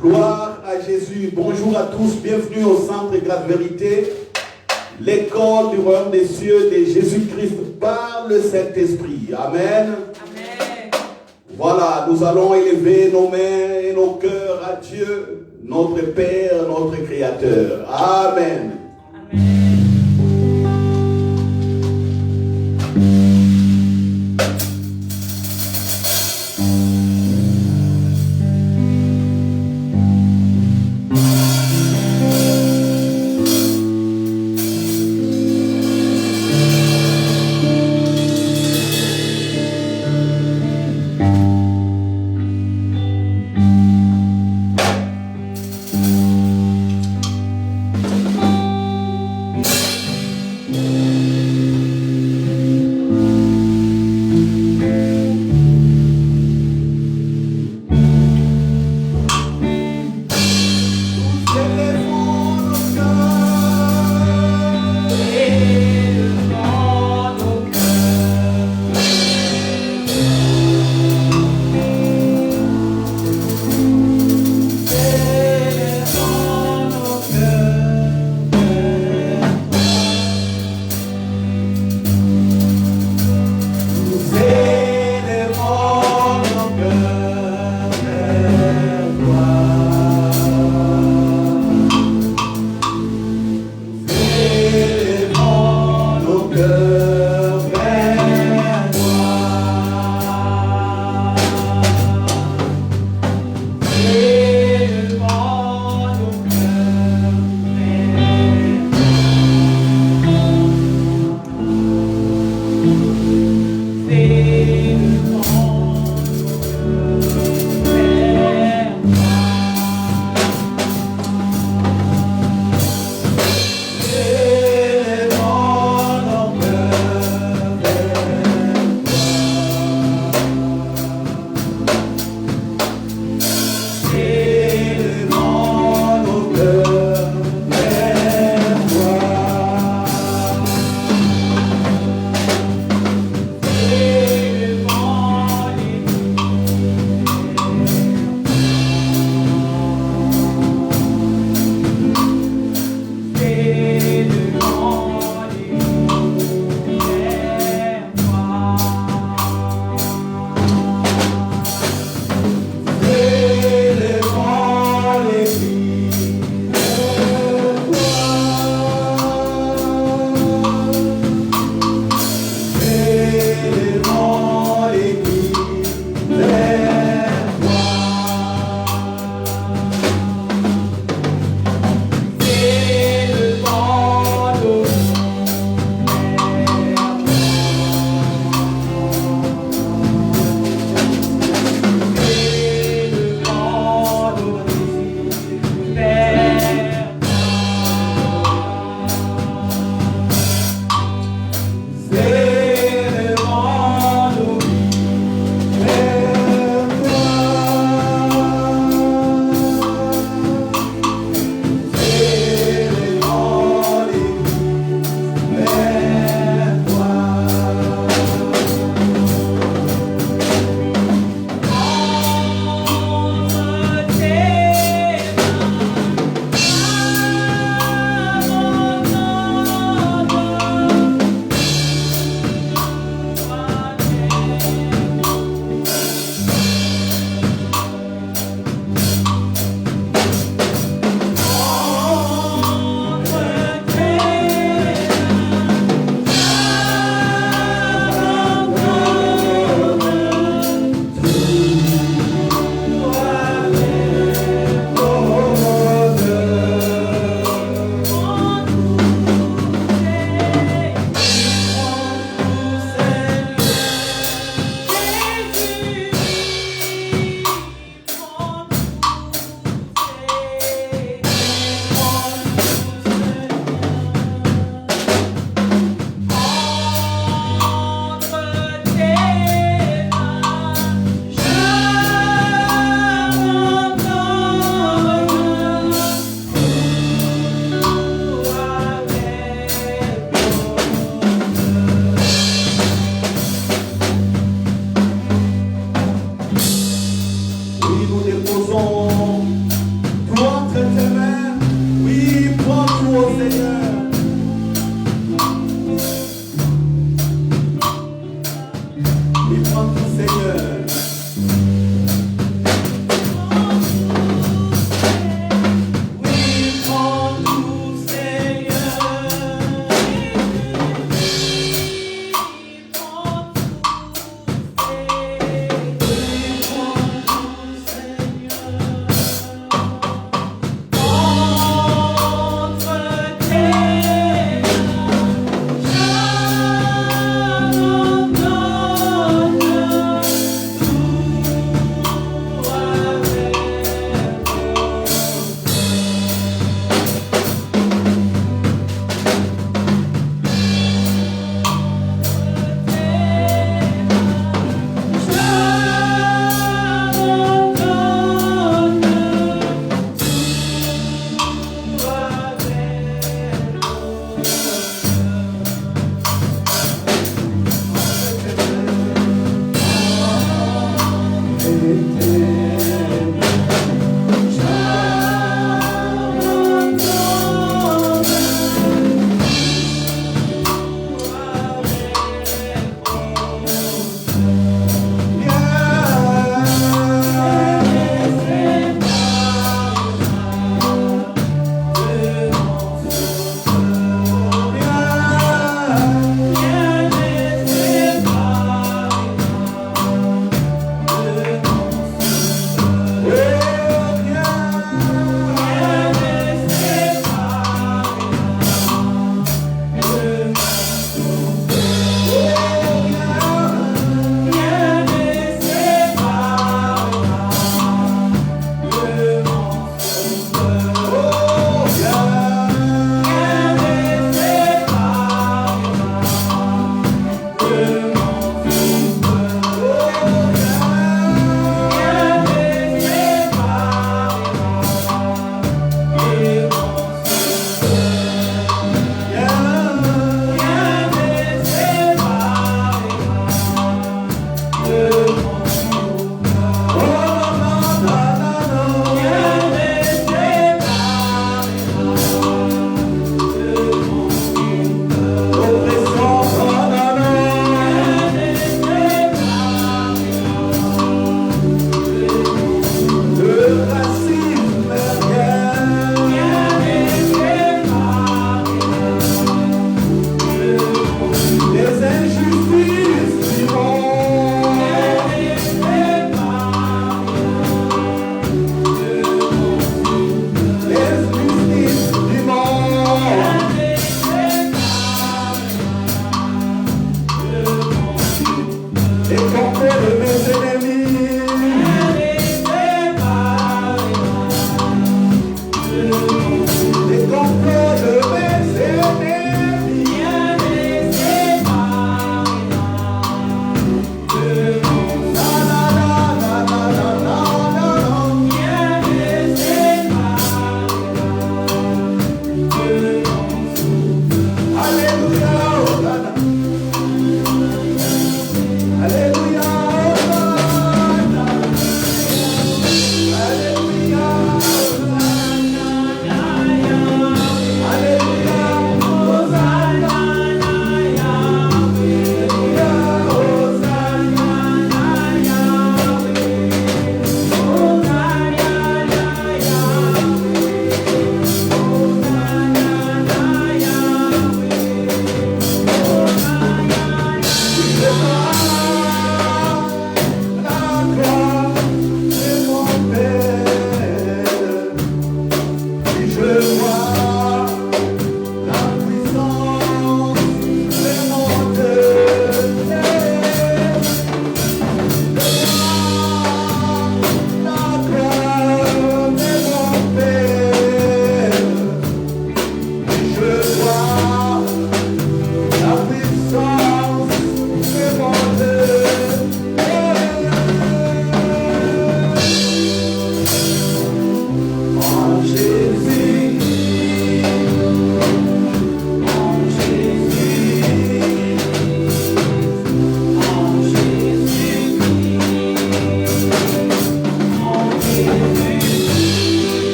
Gloire à Jésus. Bonjour à tous. Bienvenue au Centre Grâce Vérité, l'école du royaume des cieux de Jésus-Christ par le Saint-Esprit. Amen. Amen. Voilà, nous allons élever nos mains et nos cœurs à Dieu, notre Père, notre Créateur. Amen. Amen. Yeah.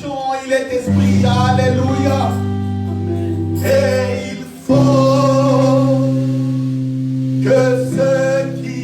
création, il est esprit. Alléluia. Et il faut que ceux qui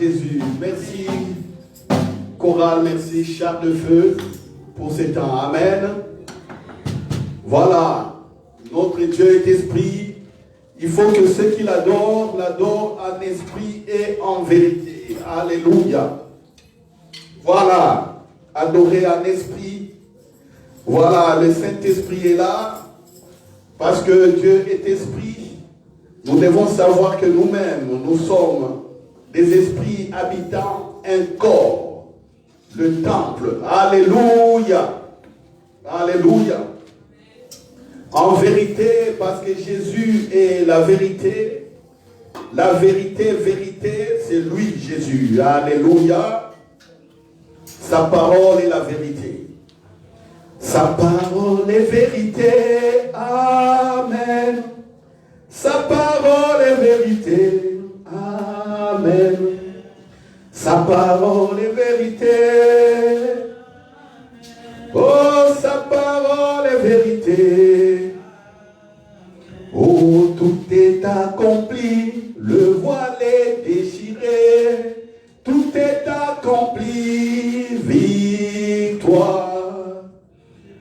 Jésus. Merci, chorale, merci, char de feu, pour ce temps. Amen. Voilà, notre Dieu est esprit. Il faut que ceux qui l'adorent, l'adorent en esprit et en vérité. Alléluia. Voilà, adorer en esprit. Voilà, le Saint-Esprit est là. Parce que Dieu est esprit. Nous devons savoir que nous-mêmes, nous sommes des esprits habitant un corps. Le temple. Alléluia. Alléluia. En vérité, parce que Jésus est la vérité. La vérité, vérité, c'est lui, Jésus. Alléluia. Sa parole est la vérité. Sa parole est vérité. Amen. Sa parole est vérité. Amen. Sa parole est vérité. Oh, sa parole est vérité. Oh, tout est accompli. Le voile est déchiré. Tout est accompli. Victoire.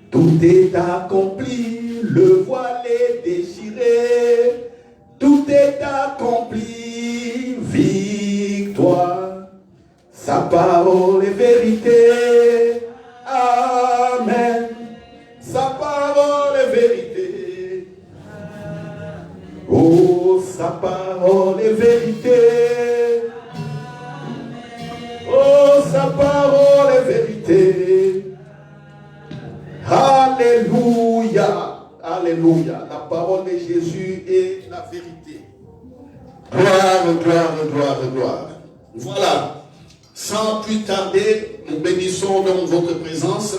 Tout est accompli. Le voile est déchiré. Tout est accompli. Victoire. Sa parole est vérité. Amen. Sa parole est vérité. Oh, sa parole est vérité. Oh, sa parole est vérité. Alléluia. Alléluia. La parole de Jésus est la vérité. Gloire, gloire, gloire, gloire. Voilà. Sans plus tarder, nous bénissons dans votre présence.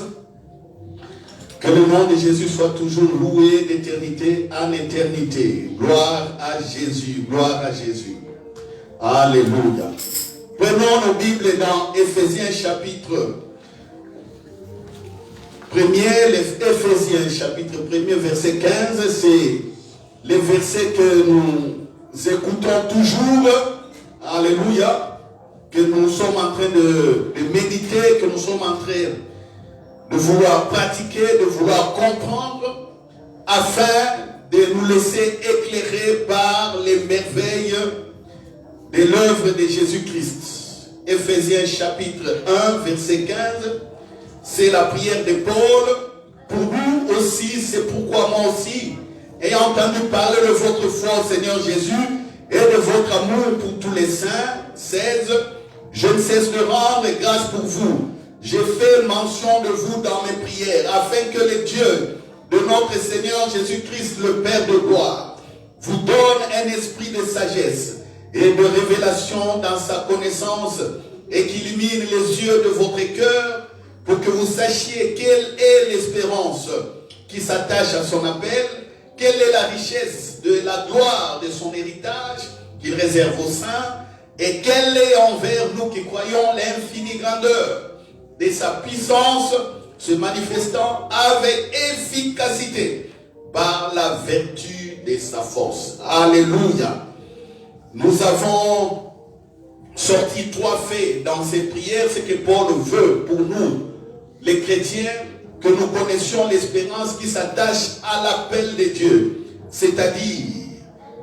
Que le nom de Jésus soit toujours loué d'éternité en éternité. Gloire à Jésus, gloire à Jésus. Alléluia. Prenons nos Bibles dans Éphésiens chapitre 1er, Éphésiens chapitre 1er, verset 15. C'est les versets que nous écoutons toujours. Alléluia. Que nous sommes en train de méditer, que nous sommes en train de vouloir pratiquer, de vouloir comprendre, afin de nous laisser éclairer par les merveilles de l'œuvre de Jésus-Christ. Éphésiens chapitre 1, verset 15, c'est la prière de Paul. Pour vous aussi, c'est pourquoi moi aussi, ayant entendu parler de votre foi au Seigneur Jésus et de votre amour pour tous les saints, 16, je ne cesse de rendre grâce pour vous. J'ai fait mention de vous dans mes prières, afin que le Dieu de notre Seigneur Jésus-Christ, le Père de gloire, vous donne un esprit de sagesse et de révélation dans sa connaissance, et qu'il illumine les yeux de votre cœur, pour que vous sachiez quelle est l'espérance qui s'attache à son appel, quelle est la richesse de la gloire de son héritage qu'il réserve aux saints, et quelle est envers nous qui croyons l'infinie grandeur de sa puissance se manifestant avec efficacité par la vertu de sa force. Alléluia. Nous avons sorti 3 faits dans cette prière, ce que Paul veut pour nous, les chrétiens, que nous connaissions l'espérance qui s'attache à l'appel de Dieu. C'est-à-dire,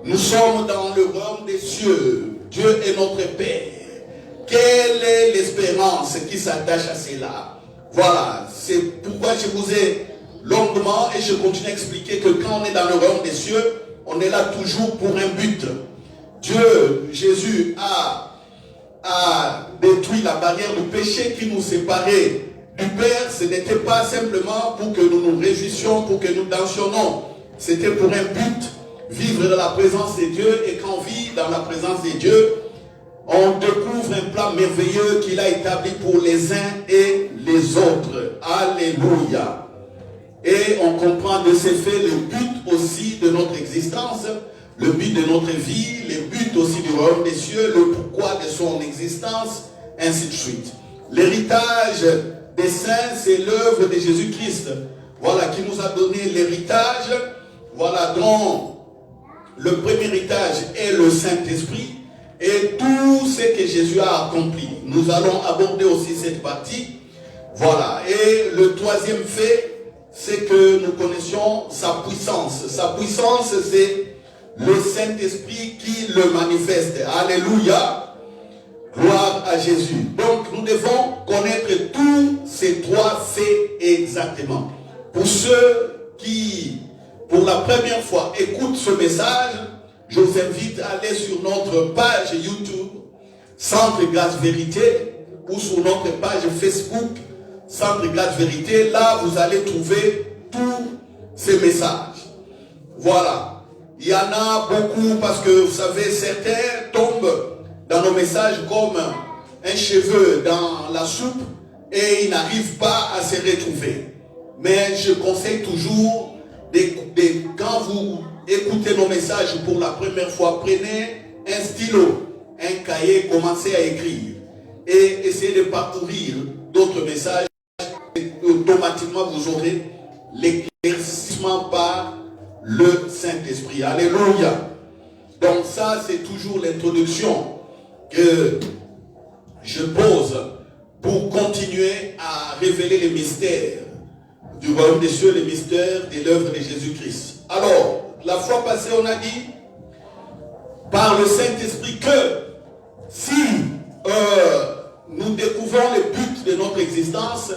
nous sommes dans le royaume des cieux. Dieu est notre Père. Quelle est l'espérance qui s'attache à cela? Voilà, c'est pourquoi je vous ai longuement et je continue à expliquer que quand on est dans le royaume des cieux, on est là toujours pour un but. Dieu, Jésus a détruit la barrière du péché qui nous séparait du Père. Ce n'était pas simplement pour que nous nous réjouissions, pour que nous dansions, non. C'était pour un but, vivre dans la présence de Dieu. Et quand on vit dans la présence de Dieu, on découvre un plan merveilleux qu'il a établi pour les uns et les autres. Alléluia. Et on comprend de ces faits le but aussi de notre existence, le but de notre vie, le but aussi du royaume des cieux, le pourquoi de son existence, ainsi de suite. L'héritage des saints, c'est l'œuvre de Jésus-Christ. Voilà, qui nous a donné l'héritage, voilà, dont le premier héritage est le Saint-Esprit. et tout ce que Jésus a accompli. Nous allons aborder aussi cette partie. Voilà. Et le troisième fait, c'est que nous connaissions sa puissance. Sa puissance, c'est le Saint-Esprit qui le manifeste. Alléluia. Gloire à Jésus. Donc, nous devons connaître tous ces trois faits exactement. Pour ceux qui, pour la première fois, écoutent ce message, je vous invite à aller sur notre page YouTube, Centre Grâce Vérité, ou sur notre page Facebook, Centre Grâce Vérité. Là, vous allez trouver tous ces messages. Voilà. Il y en a beaucoup parce que, vous savez, certains tombent dans nos messages comme un cheveu dans la soupe et ils n'arrivent pas à se retrouver. Mais je conseille toujours, quand vous écoutez nos messages pour la première fois, prenez un stylo, un cahier, commencez à écrire et essayez de parcourir d'autres messages. Et automatiquement, vous aurez l'éclaircissement par le Saint-Esprit. Alléluia. Donc ça, c'est toujours l'introduction que je pose pour continuer à révéler les mystères du royaume des cieux, les mystères de l'œuvre de Jésus-Christ. Alors, la fois passée, on a dit par le Saint-Esprit que si nous découvrons le but de notre existence,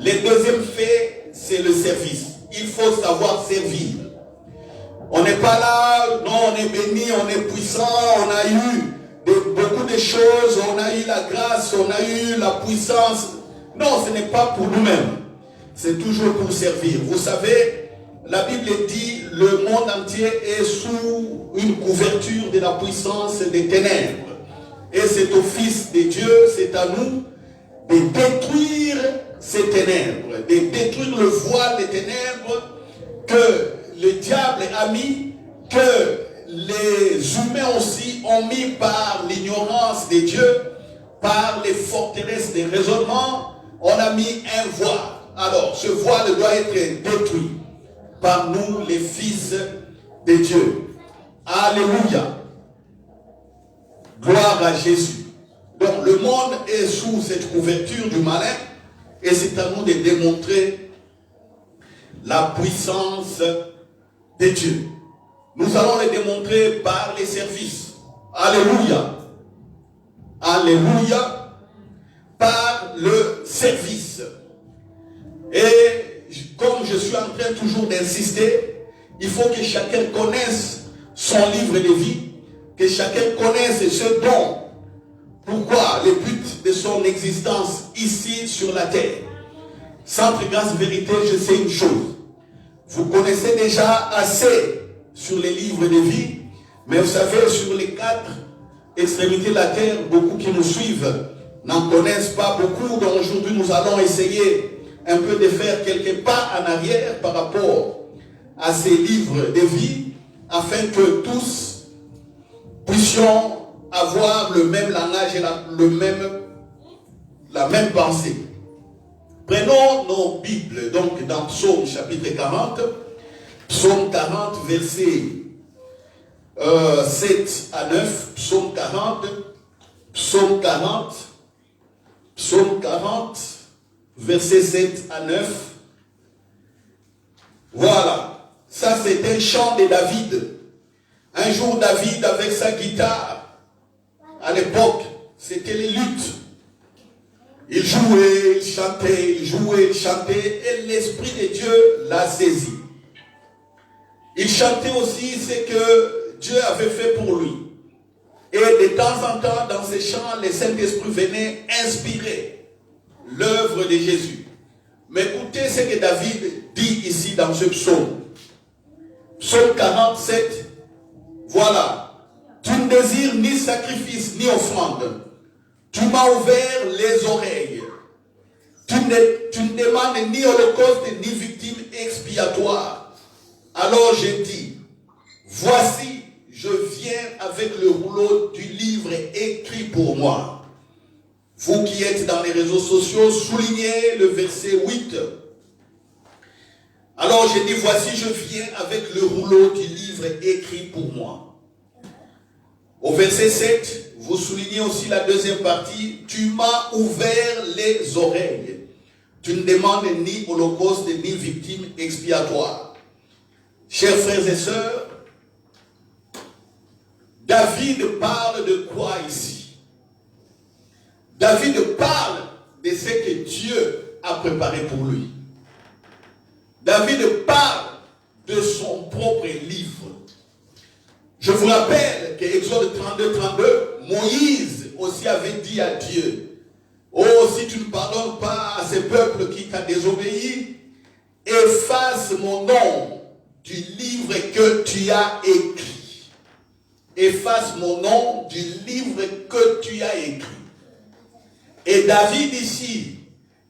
le deuxième fait, c'est le service. Il faut savoir servir. On n'est pas là, non, on est béni, on est puissant, on a eu beaucoup de choses, on a eu la grâce, on a eu la puissance. Non, ce n'est pas pour nous-mêmes. C'est toujours pour servir. Vous savez, la Bible dit le monde entier est sous une couverture de la puissance des ténèbres. Et c'est au Fils de Dieu, c'est à nous de détruire ces ténèbres, de détruire le voile des ténèbres que le diable a mis, que les humains aussi ont mis par l'ignorance de Dieu, par les forteresses des raisonnements. On a mis un voile. Alors, ce voile doit être détruit par nous, les fils de Dieu. Alléluia. Gloire à Jésus. Donc, le monde est sous cette couverture du malin et c'est à nous de démontrer la puissance de Dieu. Nous allons le démontrer par les services. Alléluia. Alléluia. Par le service. Et comme je suis en train toujours d'insister, il faut que chacun connaisse son livre de vie, que chacun connaisse ce don. Pourquoi le but de son existence ici sur la terre. Centre Grâce Vérité, je sais une chose. Vous connaissez déjà assez sur les livres de vie, mais vous savez, sur les 4 extrémités de la terre, beaucoup qui nous suivent n'en connaissent pas beaucoup. Donc aujourd'hui, nous allons essayer un peu de faire quelques pas en arrière par rapport à ces livres de vie, afin que tous puissions avoir le même langage et la même pensée. Prenons nos Bibles, donc dans Psaume chapitre 40, Psaume 40, versets 7 à 9, Psaume 40, Psaume 40, Psaume 40, versets 7 à 9. Voilà, ça c'est un chant de David. Un jour David avec sa guitare, à l'époque, c'était les luttes. Il jouait, il chantait, il jouait, il chantait, et l'Esprit de Dieu l'a saisi. Il chantait aussi ce que Dieu avait fait pour lui. Et de temps en temps, dans ces chants, le Saint-Esprit venait inspirer l'œuvre de Jésus. Mais écoutez ce que David dit ici dans ce psaume. Psaume 47, voilà. Tu ne désires ni sacrifice ni offrande. Tu m'as ouvert les oreilles. Tu ne demandes ni holocauste ni victime expiatoire. Alors je dis, voici, je viens avec le rouleau du livre écrit pour moi. Vous qui êtes dans les réseaux sociaux, soulignez le verset 8. Alors je dis, voici, je viens avec le rouleau du livre écrit pour moi. Au verset 7, vous soulignez aussi la deuxième partie, tu m'as ouvert les oreilles. Tu ne demandes ni holocauste ni victime expiatoire. Chers frères et sœurs, David parle de quoi ici? David parle de ce que Dieu a préparé pour lui. David parle de son propre livre. Je vous rappelle que Exode 32, Moïse aussi avait dit à Dieu, oh, si tu ne pardonnes pas à ce peuple qui t'a désobéi, efface mon nom du livre que tu as écrit. Efface mon nom du livre que tu as écrit. Et David ici,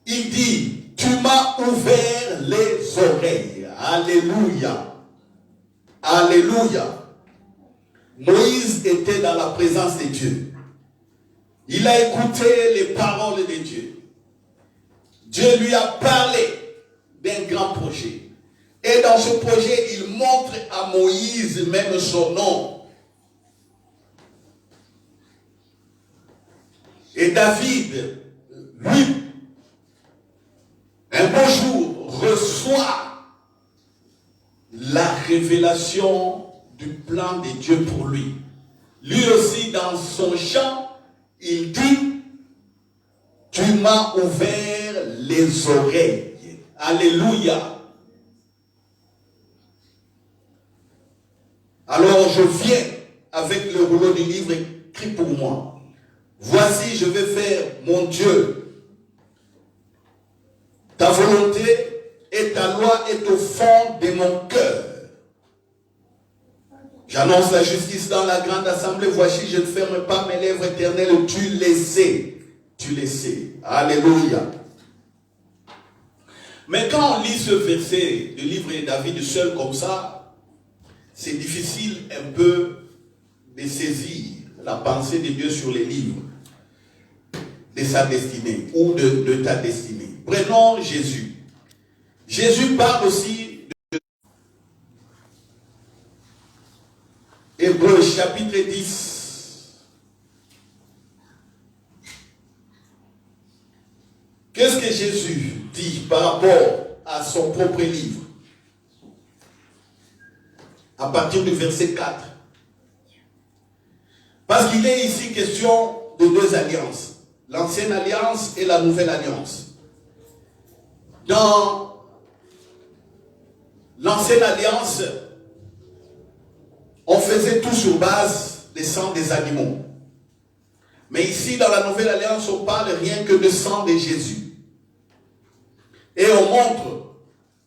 il dit, tu m'as ouvert les oreilles. Alléluia. Alléluia. Moïse était dans la présence de Dieu. Il a écouté les paroles de Dieu. Dieu lui a parlé d'un grand projet. Et dans ce projet, il montre à Moïse même son nom. Et David, lui, un beau jour, reçoit la révélation du plan de Dieu pour lui. Lui aussi, dans son chant, il dit, tu m'as ouvert les oreilles. Alléluia. Alors je viens avec le rouleau du livre écrit pour moi. Voici, je vais faire, mon Dieu, ta volonté et ta loi est au fond de mon cœur. J'annonce la justice dans la grande assemblée. Voici, je ne ferme pas mes lèvres éternelles. Tu les sais. Tu les sais. Alléluia. Mais quand on lit ce verset du livre de David seul comme ça, c'est difficile un peu de saisir la pensée de Dieu sur les livres de sa destinée ou de ta destinée. Prenons Jésus. Jésus parle aussi de Hébreux chapitre 10. Qu'est-ce que Jésus dit par rapport à son propre livre? À partir du verset 4. Parce qu'il est ici question de deux alliances. L'ancienne alliance et la nouvelle alliance. Dans l'ancienne alliance, on faisait tout sur base des sangs des animaux. Mais ici, dans la nouvelle alliance, on parle rien que de sang de Jésus. Et on montre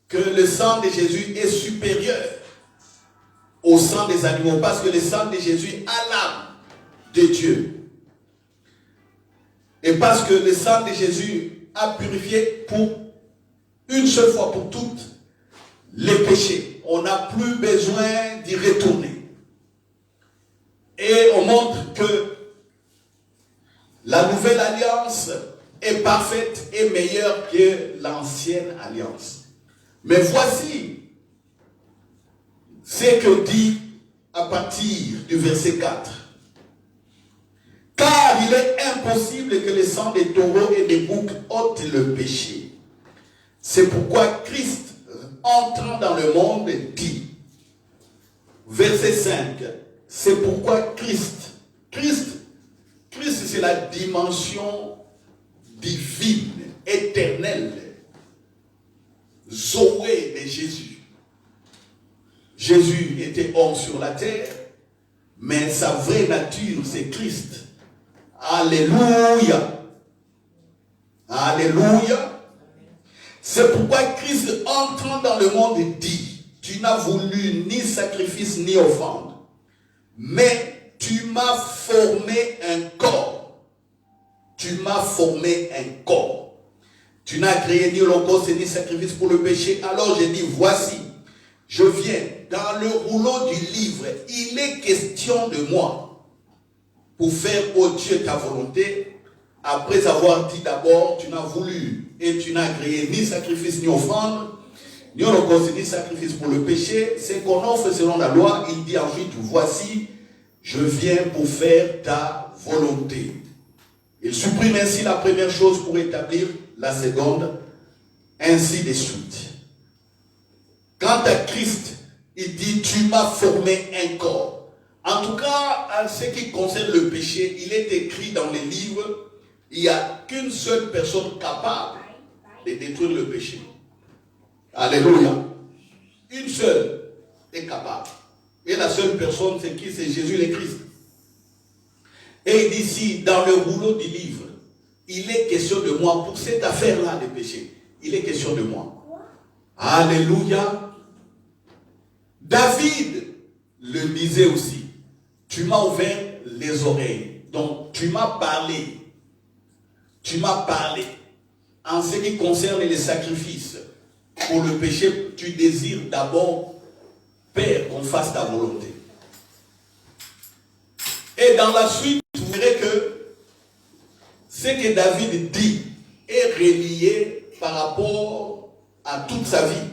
que le sang de Jésus est supérieur au sang des animaux. Parce que le sang de Jésus a l'âme de Dieu. Et parce que le sang de Jésus a purifié pour une seule fois pour toutes les péchés. On n'a plus besoin d'y retourner. Et on montre que la nouvelle alliance est parfaite et meilleure que l'ancienne alliance. Mais voici ce que dit à partir du verset 4. Car il est impossible que le sang des taureaux et des boucs ôte le péché. C'est pourquoi Christ, entrant dans le monde, dit, verset 5, c'est pourquoi Christ, c'est la dimension divine, éternelle, Zoé de Jésus. Jésus était homme sur la terre, mais sa vraie nature, c'est Christ. Alléluia. Alléluia. C'est pourquoi Christ, entrant dans le monde, dit, tu n'as voulu ni sacrifice ni offrande, mais tu m'as formé un corps. Tu m'as formé un corps. Tu n'as créé ni holocauste ni sacrifice pour le péché. Alors j'ai dit, voici, je viens dans le rouleau du livre. Il est question de moi pour faire, ô Dieu, ta volonté. Après avoir dit d'abord, tu n'as voulu et tu n'as créé ni sacrifice ni offrande, ni holocauste ni sacrifice pour le péché. C'est qu'on offre selon la loi. Il dit ensuite, voici, je viens pour faire ta volonté. Il supprime ainsi la première chose pour établir la seconde, ainsi de suite. Quant à Christ, il dit, tu m'as formé un corps. En tout cas, en ce qui concerne le péché, il est écrit dans les livres, il n'y a qu'une seule personne capable de détruire le péché. Alléluia. Une seule est capable. Et la seule personne, c'est qui? C'est Jésus le Christ. Et il dit ici, dans le rouleau du livre, il est question de moi pour cette affaire-là de péché. Il est question de moi. Alléluia. David le disait aussi. Tu m'as ouvert les oreilles. Donc, tu m'as parlé. Tu m'as parlé. En ce qui concerne les sacrifices pour le péché, tu désires d'abord, Père, qu'on fasse ta volonté. Et dans la suite, vous verrez que ce que David dit est relié par rapport à toute sa vie.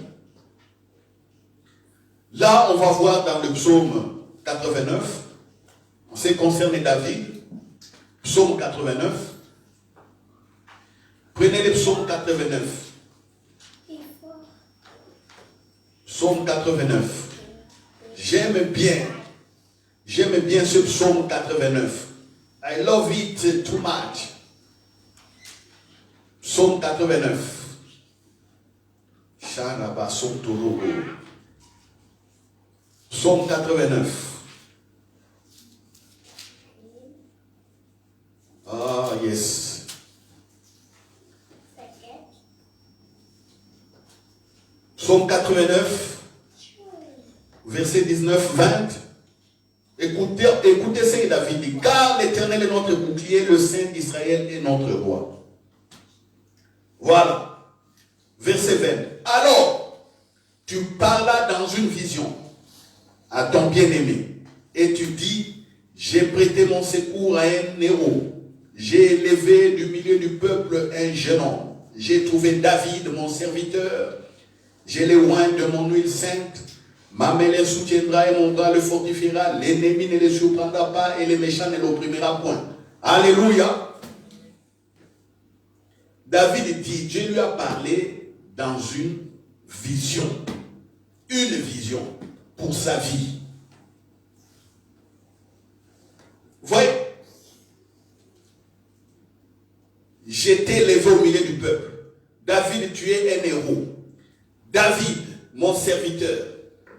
Là, on va voir dans le psaume 89, en ce qui concerne David, psaume 89. Prenez le psaume 89. Psaume 89. J'aime bien ce psaume 89. I love it too much. Psaume 89. Psaume 89. Ah, yes. Psaume 89, verset 19, 20. Écoutez ce que David dit. Car l'Éternel est notre bouclier, le Saint d'Israël est notre roi. Voilà. Verset 20. Alors, tu parlas dans une vision à ton bien-aimé. Et tu dis, j'ai prêté mon secours à un héros. J'ai élevé du milieu du peuple un jeune homme. J'ai trouvé David, mon serviteur. J'ai les oints de mon huile sainte. Ma main les soutiendra et mon bras le fortifiera. L'ennemi ne les surprendra pas et les méchants ne l'opprimera point. Alléluia. David dit, Dieu lui a parlé dans une vision. Une vision pour sa vie. Voyez, j'étais élevé au milieu du peuple. David, tu es un héros. David, mon serviteur,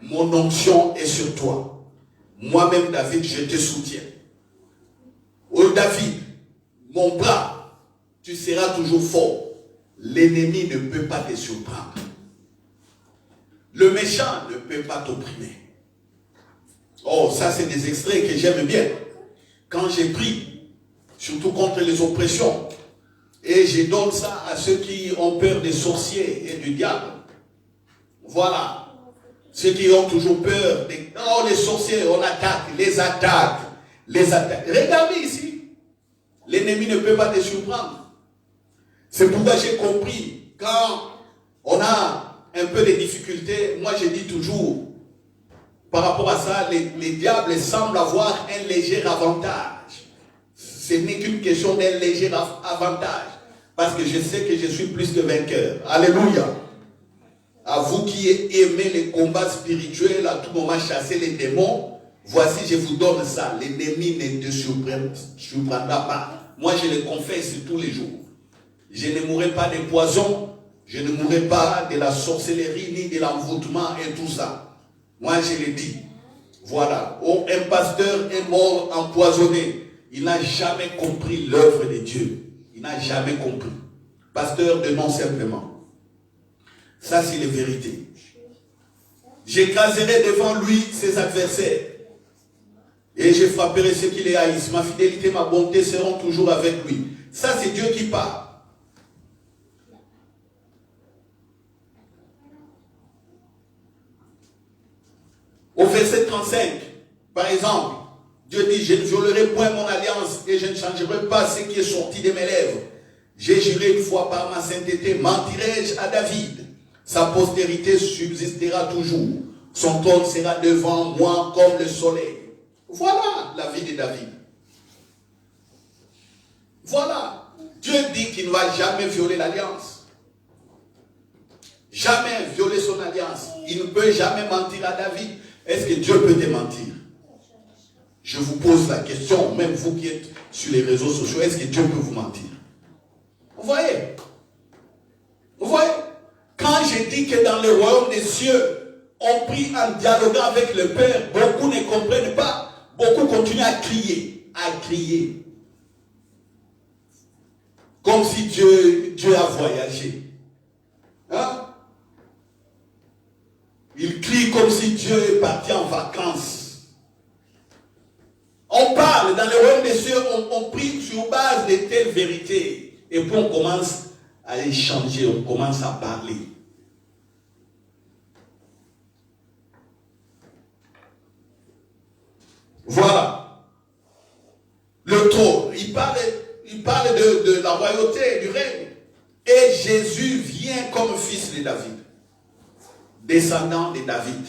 mon onction est sur toi. Moi-même, David, je te soutiens. Oh David, mon bras, tu seras toujours fort. L'ennemi ne peut pas te surprendre. Le méchant ne peut pas t'opprimer. Oh, ça c'est des extraits que j'aime bien. Quand j'ai pris, surtout contre les oppressions, et je donne ça à ceux qui ont peur des sorciers et du diable. Voilà. Ceux qui ont toujours peur des... Oh, les sorciers, on attaque, les attaque. Regardez ici. L'ennemi ne peut pas te surprendre. C'est pourquoi j'ai compris, quand on a un peu de difficultés, moi je dis toujours, par rapport à ça, les diables semblent avoir un léger avantage. Ce n'est qu'une question d'un léger avantage. Parce que je sais que je suis plus que vainqueur. Alléluia. À vous qui aimez les combats spirituels, à tout moment chasser les démons, voici je vous donne ça. L'ennemi ne te surprendra pas. Moi je le confesse tous les jours. Je ne mourrai pas des poisons, je ne mourrai pas de la sorcellerie, ni de l'envoûtement et tout ça. Moi je le dis. Voilà. Oh, un pasteur est mort empoisonné. Il n'a jamais compris l'œuvre de Dieu. Il n'a jamais compris. Pasteur de nom simplement. Ça, c'est la vérité. J'écraserai devant lui ses adversaires. Et je frapperai ceux qui les haïssent. Ma fidélité, ma bonté seront toujours avec lui. Ça, c'est Dieu qui parle. Au verset 35, par exemple, Dieu dit, je ne violerai point mon alliance et je ne changerai pas ce qui est sorti de mes lèvres. J'ai juré une fois par ma sainteté, mentirai-je à David. Sa postérité subsistera toujours. Son trône sera devant moi comme le soleil. Voilà la vie de David. Voilà. Dieu dit qu'il ne va jamais violer l'alliance. Jamais violer son alliance. Il ne peut jamais mentir à David. Est-ce que Dieu peut te mentir? Je vous pose la question, même vous qui êtes sur les réseaux sociaux, est-ce que Dieu peut vous mentir? Vous voyez? Vous voyez? Quand j'ai dit que dans le royaume des cieux, on prie en dialoguant avec le Père, beaucoup ne comprennent pas. Beaucoup continuent à crier. Comme si Dieu a voyagé. Hein? Ils crient comme si Dieu est parti en vacances. On parle dans le royaume des cieux, on prie sur base de telles vérités. Et puis on commence à échanger, on commence à parler. Voilà. Le trône, il parle de la royauté, du règne. Et Jésus vient comme fils de David. Descendant de David.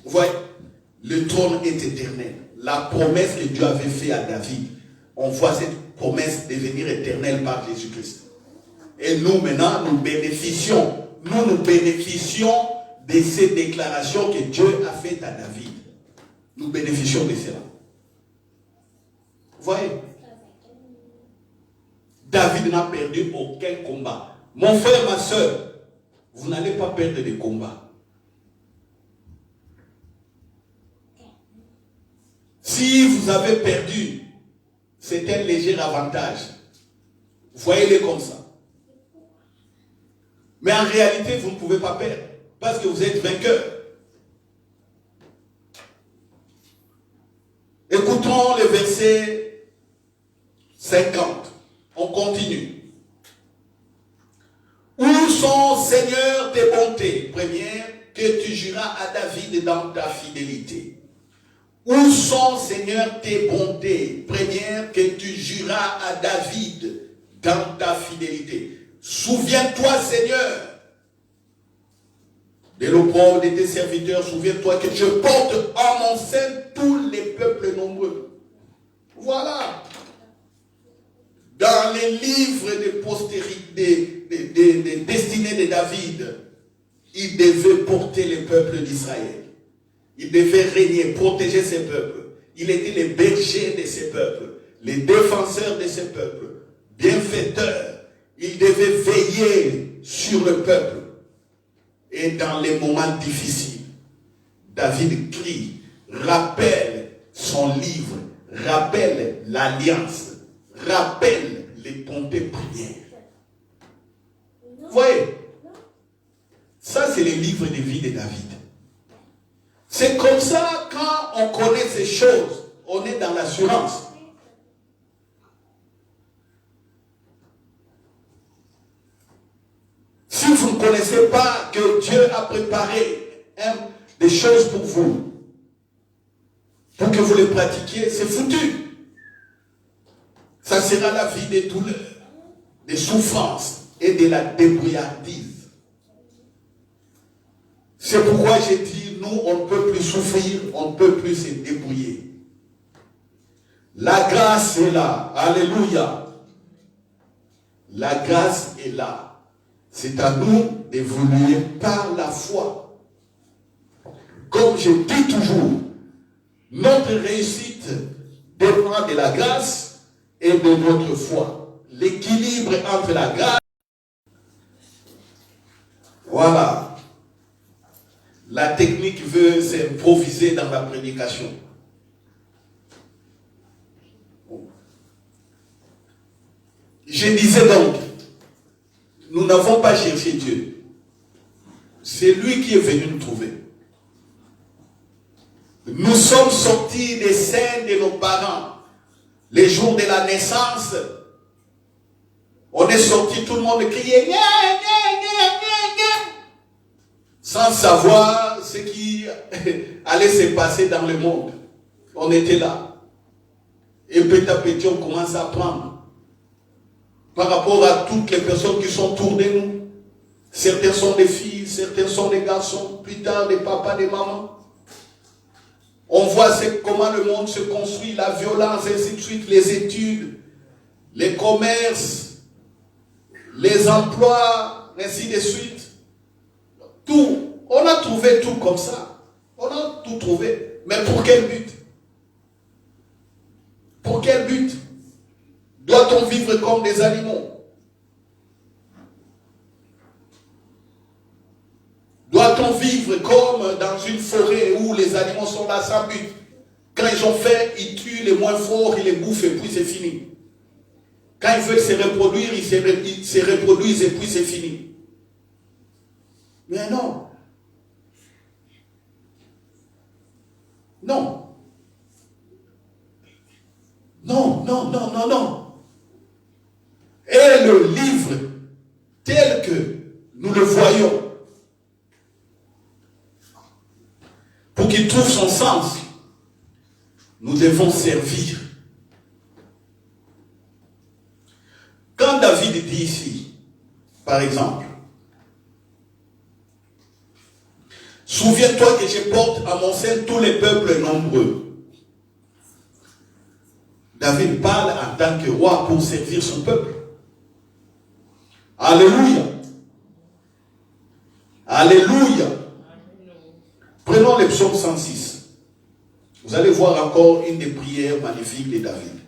Vous voyez, le trône est éternel. La promesse que Dieu avait faite à David, on voit cette promesse devenir éternelle par Jésus-Christ. Et nous, maintenant, nous bénéficions de ces déclarations que Dieu a faites à David. Nous bénéficions de cela. Vous voyez? David n'a perdu aucun combat. Mon frère, ma soeur, vous n'allez pas perdre des combats. Si vous avez perdu, c'est un léger avantage. Voyez-le comme ça. Mais en réalité, vous ne pouvez pas perdre parce que vous êtes vainqueur. Écoutons le verset 50. On continue. Où sont, Seigneur, tes bontés? Première, que tu juras à David dans ta fidélité. Où sont, Seigneur, tes bontés? Première, que tu juras à David dans ta fidélité. Souviens-toi, Seigneur, de l'opprobre de tes serviteurs. Souviens-toi que je porte en mon sein tous les peuples nombreux. Voilà. Dans les livres de postérité, des destinées de David, il devait porter le peuple d'Israël. Il devait régner, protéger ses peuples. Il était le berger de ses peuples, les défenseurs de ses peuples, bienfaiteur. Il devait veiller sur le peuple. Et dans les moments difficiles, David crie, rappelle son livre, rappelle l'alliance, rappelle les bontés premières. Vous voyez, ça c'est les livres de vie de David. C'est comme ça, quand on connaît ces choses, on est dans l'assurance. Si vous ne connaissez pas que Dieu a préparé des choses pour vous, pour que vous les pratiquiez, c'est foutu. Ça sera la vie des douleurs, des souffrances et de la débrouillardise. C'est pourquoi j'ai dit, nous, on ne peut plus souffrir, on ne peut plus se débrouiller. La grâce est là. Alléluia. La grâce est là. C'est à nous d'évoluer par la foi. Comme je dis toujours, notre réussite dépend de la grâce et de notre foi. L'équilibre entre la grâce. Voilà. La technique veut s'improviser dans la prédication. Je disais donc, nous n'avons pas cherché Dieu. C'est lui qui est venu nous trouver. Nous sommes sortis des seins de nos parents. Les jours de la naissance, on est sortis, tout le monde criait, nya, nya, nya, nya, nya, sans savoir ce qui allait se passer dans le monde. On était là. Et petit à petit, on commence à apprendre. Par rapport à toutes les personnes qui sont autour de nous. Certains sont des filles, certains sont des garçons, plus tard des papas, des mamans. On voit comment le monde se construit, la violence, ainsi de suite, les études, les commerces, les emplois, ainsi de suite. Tout. On a trouvé tout comme ça. On a tout trouvé. Mais pour quel but? Pour quel but? Doit-on vivre comme des animaux? Doit-on vivre comme dans une forêt où les animaux sont là sans but? Quand ils ont faim, ils tuent les moins forts, ils les bouffent et puis c'est fini. Quand ils veulent se reproduire, ils se reproduisent et puis c'est fini. Mais non. Non. Non, non, non, non, non. Et le livre, tel que nous le voyons, pour qu'il trouve son sens, nous devons servir. Quand David dit ici, par exemple, souviens-toi que je porte à mon sein tous les peuples nombreux. David parle en tant que roi pour servir son peuple. Alléluia. Alléluia. Prenons le psaume 106. Vous allez voir encore une des prières magnifiques de David.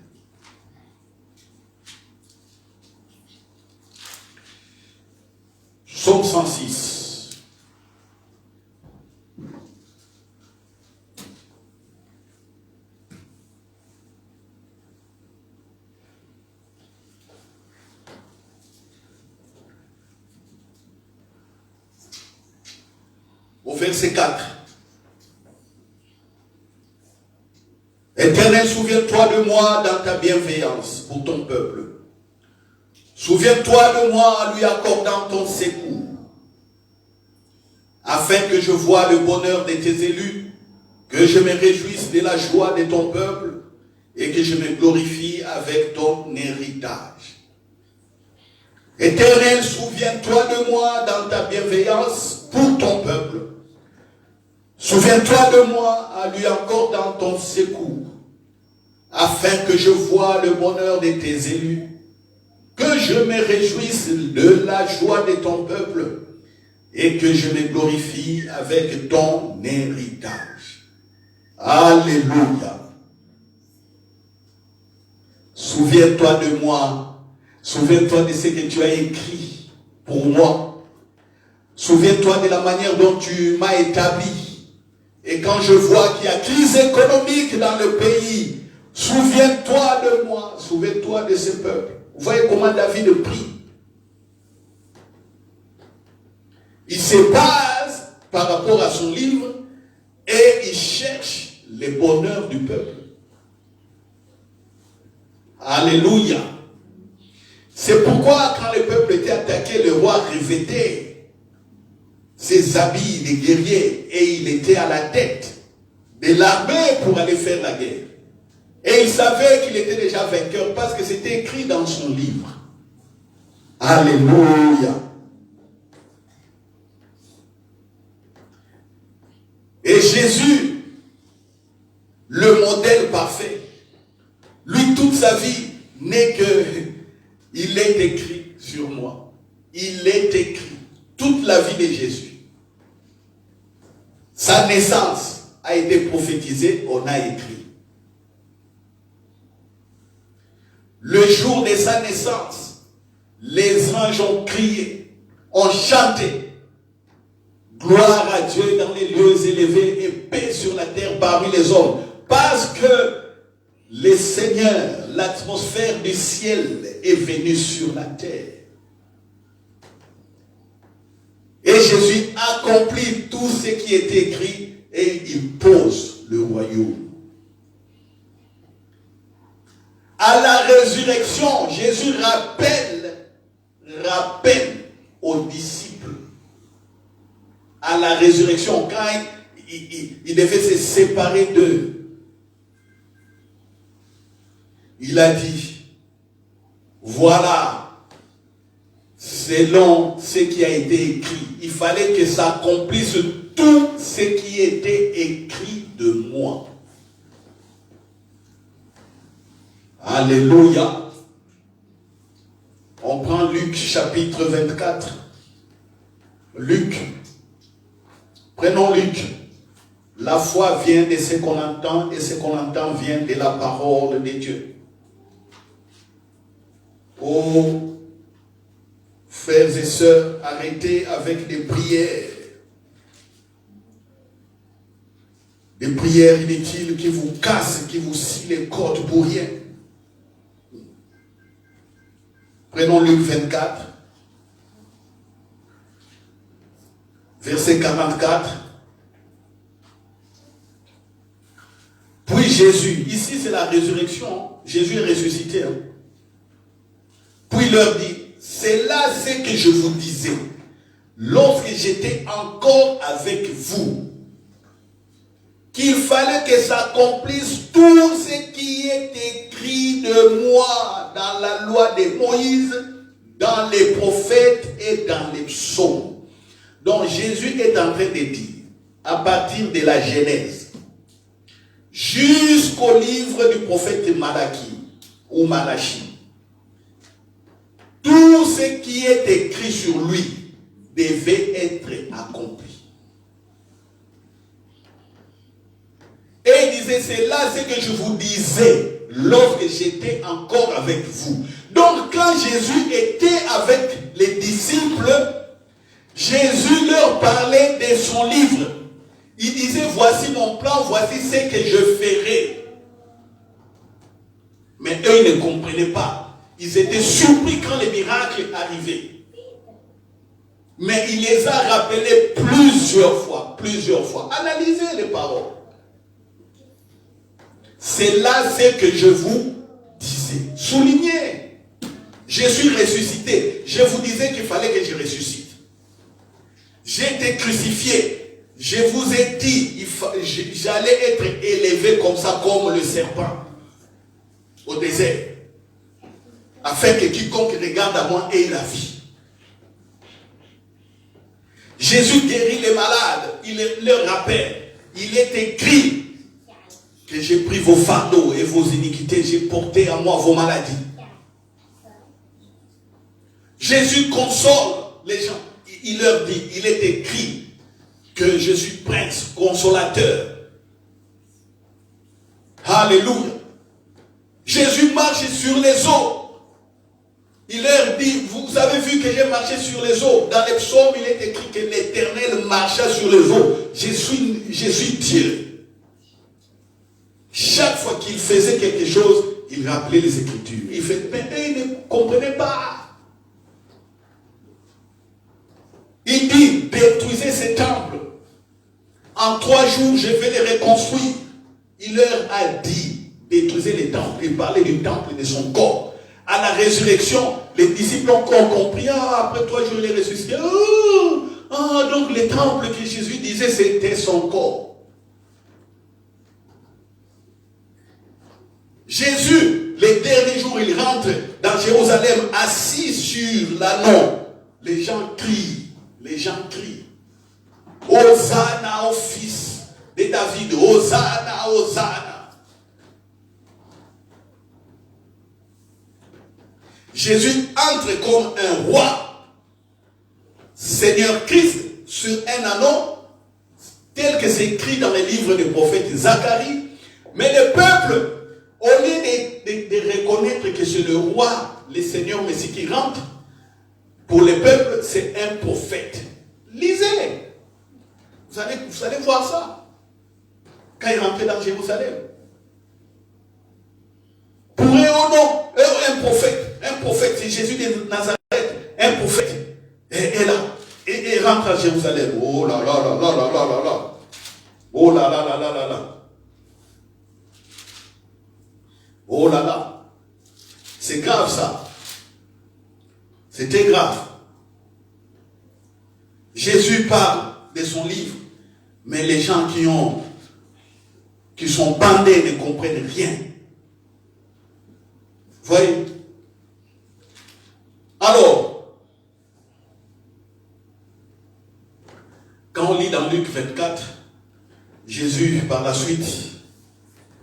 Psaume 106. Au verset 4. Éternel, souviens-toi de moi dans ta bienveillance pour ton peuple. Souviens-toi de moi en lui accordant ton secours, afin que je voie le bonheur de tes élus, que je me réjouisse de la joie de ton peuple et que je me glorifie avec ton héritage. Éternel, souviens-toi de moi dans ta bienveillance pour ton peuple. Souviens-toi de moi en lui accordant ton secours, afin que je voie le bonheur de tes élus, que je me réjouisse de la joie de ton peuple et que je me glorifie avec ton héritage. Alléluia. Souviens-toi de moi. Souviens-toi de ce que tu as écrit pour moi. Souviens-toi de la manière dont tu m'as établi. Et quand je vois qu'il y a crise économique dans le pays, souviens-toi de moi. Souviens-toi de ce peuple. Vous voyez comment David prie. Il se base par rapport à son livre et il cherche le bonheur du peuple. Alléluia. C'est pourquoi quand le peuple était attaqué, le roi revêtait ses habits de guerrier et il était à la tête de l'armée pour aller faire la guerre. Et il savait qu'il était déjà vainqueur parce que c'était écrit dans son livre. Alléluia. Et Jésus, le modèle parfait, lui toute sa vie n'est que, il est écrit sur moi. Il est écrit. Toute la vie de Jésus. Sa naissance a été prophétisée, on a écrit. Le jour de sa naissance, les anges ont crié, ont chanté. Gloire à Dieu dans les lieux élevés et paix sur la terre parmi les hommes. Parce que le Seigneur, l'atmosphère du ciel est venue sur la terre. Et Jésus accomplit tout ce qui est écrit et il pose le royaume. À la résurrection, Jésus rappelle aux disciples. À la résurrection, quand il devait se séparer d'eux, il a dit, voilà, selon ce qui a été écrit, il fallait que ça accomplisse tout ce qui était écrit de moi. Alléluia. On prend Luc chapitre 24. Luc. Prenons Luc. La foi vient de ce qu'on entend et ce qu'on entend vient de la parole de Dieu. Oh, frères et sœurs, arrêtez avec des prières. Des prières inutiles qui vous cassent, qui vous scient les côtes pour rien. Prenons Luc 24, verset 44. Puis Jésus, ici c'est la résurrection, Jésus est ressuscité. Puis il leur dit, c'est là ce que je vous disais, lorsque j'étais encore avec vous, qu'il fallait que s'accomplisse tout ce qui est écrit de moi dans la loi de Moïse, dans les prophètes et dans les psaumes. Donc Jésus est en train de dire, à partir de la Genèse, jusqu'au livre du prophète Malachie, ou Malachie, tout ce qui est écrit sur lui devait être accompli. Et il disait, c'est là ce que je vous disais lorsque j'étais encore avec vous. Donc quand Jésus était avec les disciples, Jésus leur parlait de son livre. Il disait, voici mon plan, voici ce que je ferai. Mais eux, ils ne comprenaient pas. Ils étaient surpris quand les miracles arrivaient. Mais il les a rappelés plusieurs fois. Analysez les paroles. C'est là ce que je vous disais. Soulignez. Je suis ressuscité. Je vous disais qu'il fallait que je ressuscite. J'ai été crucifié. Je vous ai dit, j'allais être élevé comme ça, comme le serpent au désert. Afin que quiconque regarde à moi ait la vie. Jésus guérit les malades. Il leur rappelle. Il est écrit que j'ai pris vos fardeaux et vos iniquités, j'ai porté à moi vos maladies. Jésus console les gens. Il leur dit, il est écrit que je suis prince, consolateur. Alléluia. Jésus marche sur les eaux. Il leur dit, vous avez vu que j'ai marché sur les eaux. Dans les psaumes, il est écrit que l'Éternel marcha sur les eaux. Je suis Dieu. Chaque fois qu'il faisait quelque chose, il rappelait les Écritures. Il fait, mais eux, ils ne comprenaient pas. Il dit, détruisez ces temples. En 3 jours, je vais les reconstruire. Il leur a dit, détruisez les temples. Il parlait du temple et de son corps. À la résurrection, les disciples ont compris, après 3 jours, il est ressuscité. Donc les temples que Jésus disait, c'était son corps. Jésus, les derniers jours, il rentre dans Jérusalem, assis sur l'ânon. Les gens crient. Hosanna au fils de David. Hosanna, Hosanna. Jésus entre comme un roi, Seigneur Christ, sur un ânon, tel que c'est écrit dans les livres du prophète Zacharie. Mais le peuple, au lieu de reconnaître que c'est le roi, le Seigneur Messie qui rentre, pour le peuple, c'est un prophète. Lisez. Vous allez voir ça. Quand il rentrait dans Jérusalem. Pour eux, non, un prophète, c'est Jésus de Nazareth, un prophète. Et là, et rentre à Jérusalem. Oh là là là là là là là là. Oh là là là là là là. Oh là là. C'est grave ça. C'était grave. Jésus parle de son livre, mais les gens qui sont bandés ne comprennent rien. Voyez? Alors, quand on lit dans Luc 24, Jésus, par la suite,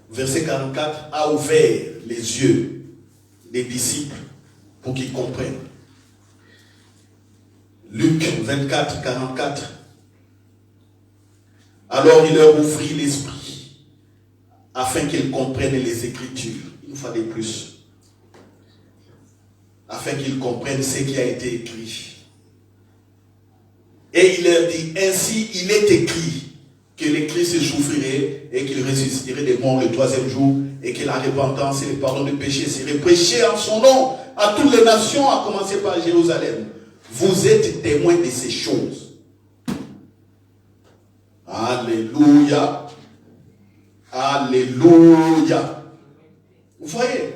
verset 44, a ouvert les yeux des disciples pour qu'ils comprennent. 24, 44. Alors il leur ouvrit l'esprit afin qu'ils comprennent les Écritures. Une fois de plus. Afin qu'ils comprennent ce qui a été écrit. Et il leur dit, ainsi il est écrit que le Christ souffrirait et qu'il ressusciterait des morts le 3e jour et que la repentance et le pardon des péchés seraient prêchés en son nom à toutes les nations, à commencer par Jérusalem. Vous êtes témoins de ces choses. Alléluia. Alléluia. Vous voyez,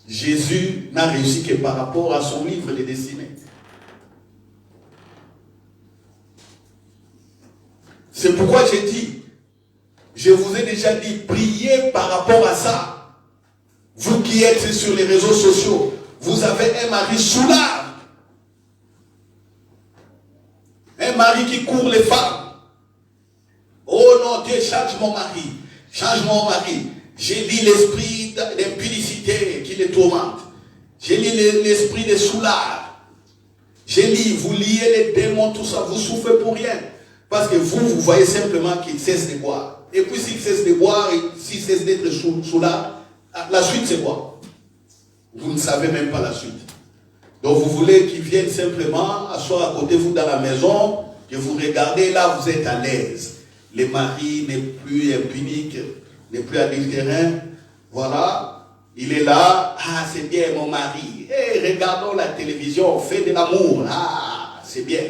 Jésus n'a réussi que par rapport à son livre de destinée. C'est pourquoi j'ai dit, je vous ai déjà dit, priez par rapport à ça. Vous qui êtes sur les réseaux sociaux, vous avez un mari soulard. Un mari qui court les femmes. Oh non, Dieu, change mon mari. Change mon mari. J'ai dit l'esprit d'impudicité qui les tourmente. J'ai dit l'esprit des soulards. J'ai dit, vous liez les démons, tout ça, vous souffrez pour rien. Parce que vous voyez simplement qu'il cesse de boire. Et puis s'il cesse de boire, et s'il cesse d'être soulard, la suite c'est quoi? Vous ne savez même pas la suite. Donc vous voulez qu'il vienne simplement asseoir à côté de vous dans la maison, que vous regardez, là vous êtes à l'aise. Le mari n'est plus impunique, n'est plus adultérin. Voilà, il est là, ah c'est bien mon mari. Eh, regardons la télévision, on fait de l'amour. Ah, c'est bien.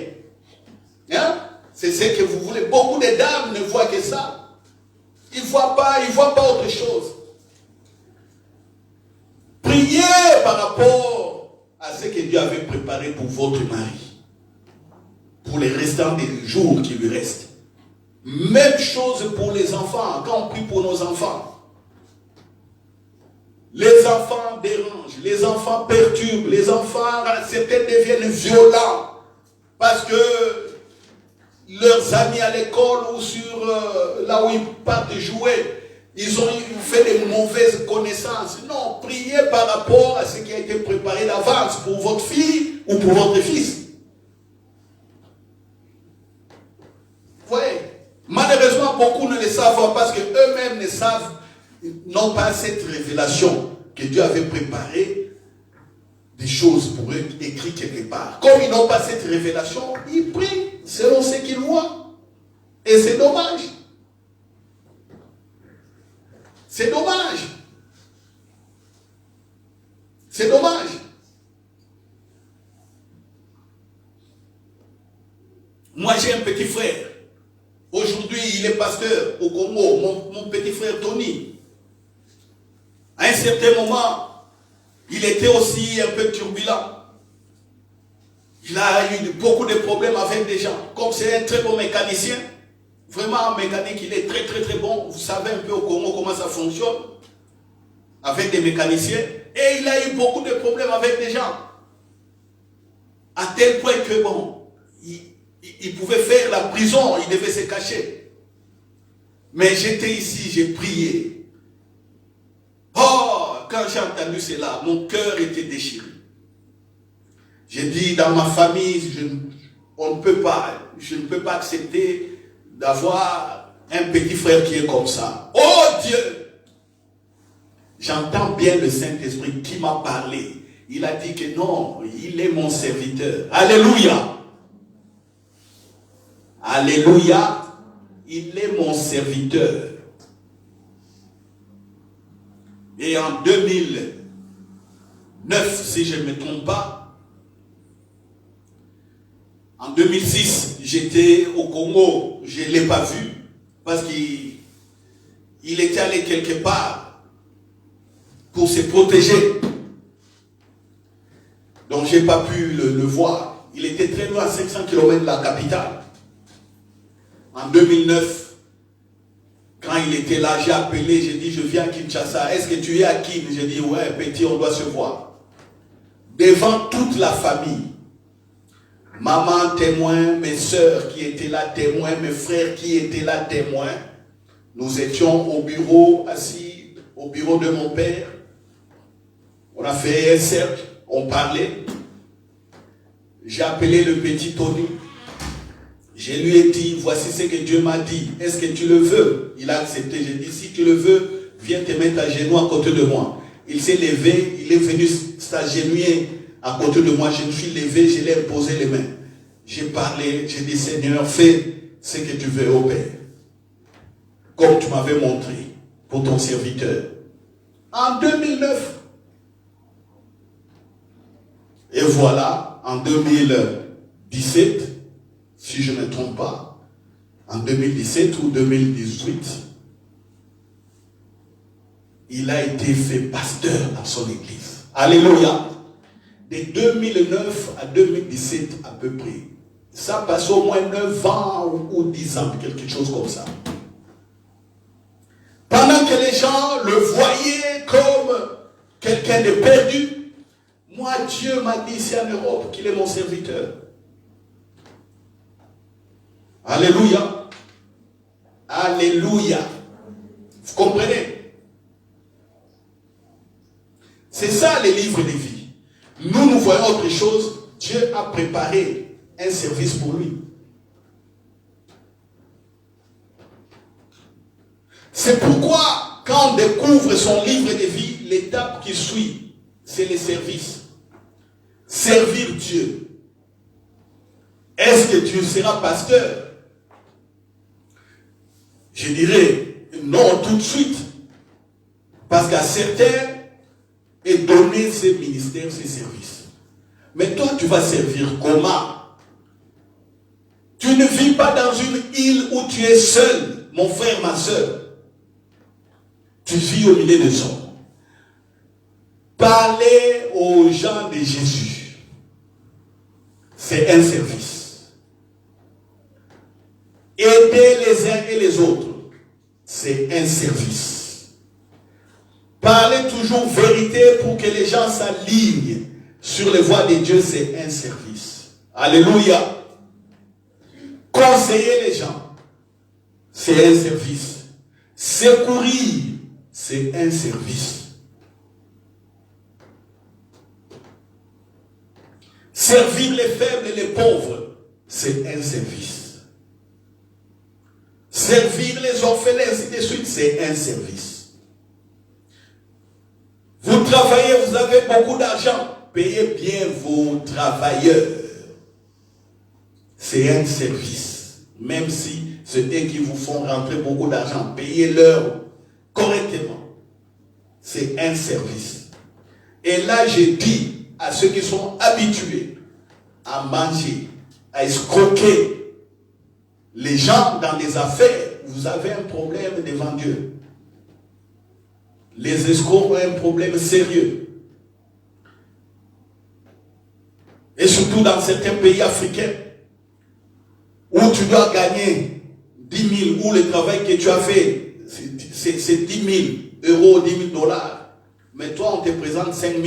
Hein? C'est ce que vous voulez. Beaucoup de dames ne voient que ça. Ils ne voient pas autre chose. Priez par rapport à ce que Dieu avait préparé pour votre mari. Pour les restants des jours qui lui restent. Même chose pour les enfants. Quand on prie pour nos enfants. Les enfants dérangent. Les enfants perturbent. Les enfants, certains deviennent violents. Parce que leurs amis à l'école ou sur là où ils partent jouer, ils ont fait des mauvaises connaissances. Non, priez par rapport à ce qui a été préparé d'avance pour votre fille ou pour votre fils. Vous voyez, malheureusement, beaucoup ne le savent pas parce qu'eux-mêmes ne savent, n'ont pas cette révélation que Dieu avait préparé des choses pour eux, écrites quelque part. Comme ils n'ont pas cette révélation, ils prient selon ce qu'ils voient. Et c'est dommage. C'est dommage. C'est dommage. Moi, j'ai un petit frère. Aujourd'hui, il est pasteur au Congo. Mon petit frère Tony. À un certain moment, il était aussi un peu turbulent. Il a eu beaucoup de problèmes avec des gens. Comme c'est un très bon mécanicien, vraiment en mécanique, il est très très très bon. Vous savez un peu au Congo comment ça fonctionne. Avec des mécaniciens. Et il a eu beaucoup de problèmes avec des gens. À tel point que bon, il pouvait faire la prison, il devait se cacher. Mais j'étais ici, j'ai prié. Oh, quand j'ai entendu cela, mon cœur était déchiré. J'ai dit, dans ma famille, je ne peux pas accepter d'avoir un petit frère qui est comme ça. Oh Dieu! J'entends bien le Saint-Esprit qui m'a parlé. Il a dit que non, il est mon serviteur. Alléluia! Alléluia! Il est mon serviteur. Et en 2009, si je ne me trompe pas, en 2006, j'étais au Congo, je ne l'ai pas vu, parce qu'il était allé quelque part pour se protéger. Donc je n'ai pas pu le voir. Il était très loin, à 500 km de la capitale. En 2009, quand il était là, j'ai appelé, j'ai dit, je viens à Kinshasa. Est-ce que tu es à Kin? J'ai dit, ouais, petit, on doit se voir. Devant toute la famille. Maman témoin, mes soeurs qui étaient là témoins, mes frères qui étaient là témoins. Nous étions au bureau, assis au bureau de mon père. On a fait un cercle, on parlait. J'ai appelé le petit Tony. Je lui ai dit, voici ce que Dieu m'a dit. Est-ce que tu le veux? Il a accepté. J'ai dit, si tu le veux, viens te mettre à genoux à côté de moi. Il s'est levé, il est venu s'agenouiller à côté de moi. Je me suis levé, je lui ai posé les mains. J'ai parlé, j'ai dit, Seigneur, fais ce que tu veux au Père. Comme tu m'avais montré pour ton serviteur. En 2009. Et voilà, en 2017, si je ne me trompe pas, en 2017 ou 2018, il a été fait pasteur dans son église. Alléluia. De 2009 à 2017 à peu près. Ça passe au moins 9 ans ou 10 ans, quelque chose comme ça. Pendant que les gens le voyaient comme quelqu'un de perdu, moi, Dieu m'a dit ici en Europe qu'il est mon serviteur. Alléluia. Alléluia. Vous comprenez? C'est ça les livres de vie. Nous voyons autre chose. Dieu a préparé un service pour lui. C'est pourquoi, quand on découvre son livre de vie, l'étape qui suit, c'est le service. Servir Dieu. Est-ce que tu seras pasteur? Je dirais non tout de suite. Parce qu'à certains est donné ces ministères, ces services. Mais toi, tu vas servir comment? Tu ne vis pas dans une île où tu es seul, mon frère, ma soeur. Tu vis au milieu des hommes. Parler aux gens de Jésus, c'est un service. Aider les uns et les autres, c'est un service. Parler toujours vérité pour que les gens s'alignent sur les voies de Dieu, c'est un service. Alléluia. Conseiller les gens, c'est un service. Secourir, c'est un service. Servir les faibles et les pauvres, c'est un service. Servir les orphelins, ainsi de suite, c'est un service. Vous travaillez, vous avez beaucoup d'argent, payez bien vos travailleurs. C'est un service. Même si c'est eux qui vous font rentrer beaucoup d'argent, payez-leur correctement. C'est un service. Et là, je dis à ceux qui sont habitués à manger, à escroquer les gens dans des affaires, vous avez un problème devant Dieu. Les escrocs ont un problème sérieux. Et surtout dans certains pays africains, où tu dois gagner 10 000, où le travail que tu as fait, c'est 10 000 euros, 10 000 dollars. Mais toi, on te présente 5 000.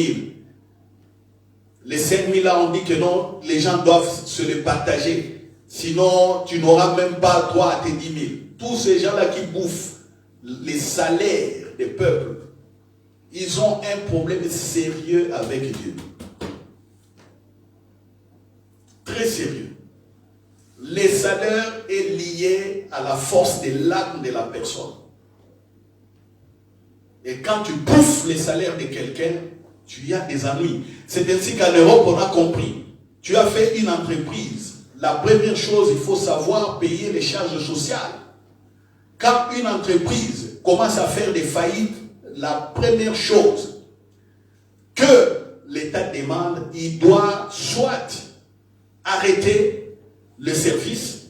Les 5 000 là, on dit que non, les gens doivent se les partager. Sinon, tu n'auras même pas droit à tes 10 000. Tous ces gens-là qui bouffent les salaires des peuples, ils ont un problème sérieux avec Dieu. Très sérieux. Les salaires est lié à la force de l'âme de la personne. Et quand tu bouffes les salaires de quelqu'un, tu as des ennuis. C'est ainsi qu'en Europe, on a compris. Tu as fait une entreprise. La première chose, il faut savoir payer les charges sociales. Quand une entreprise commence à faire des faillites, la première chose que l'État demande, il doit soit arrêter le service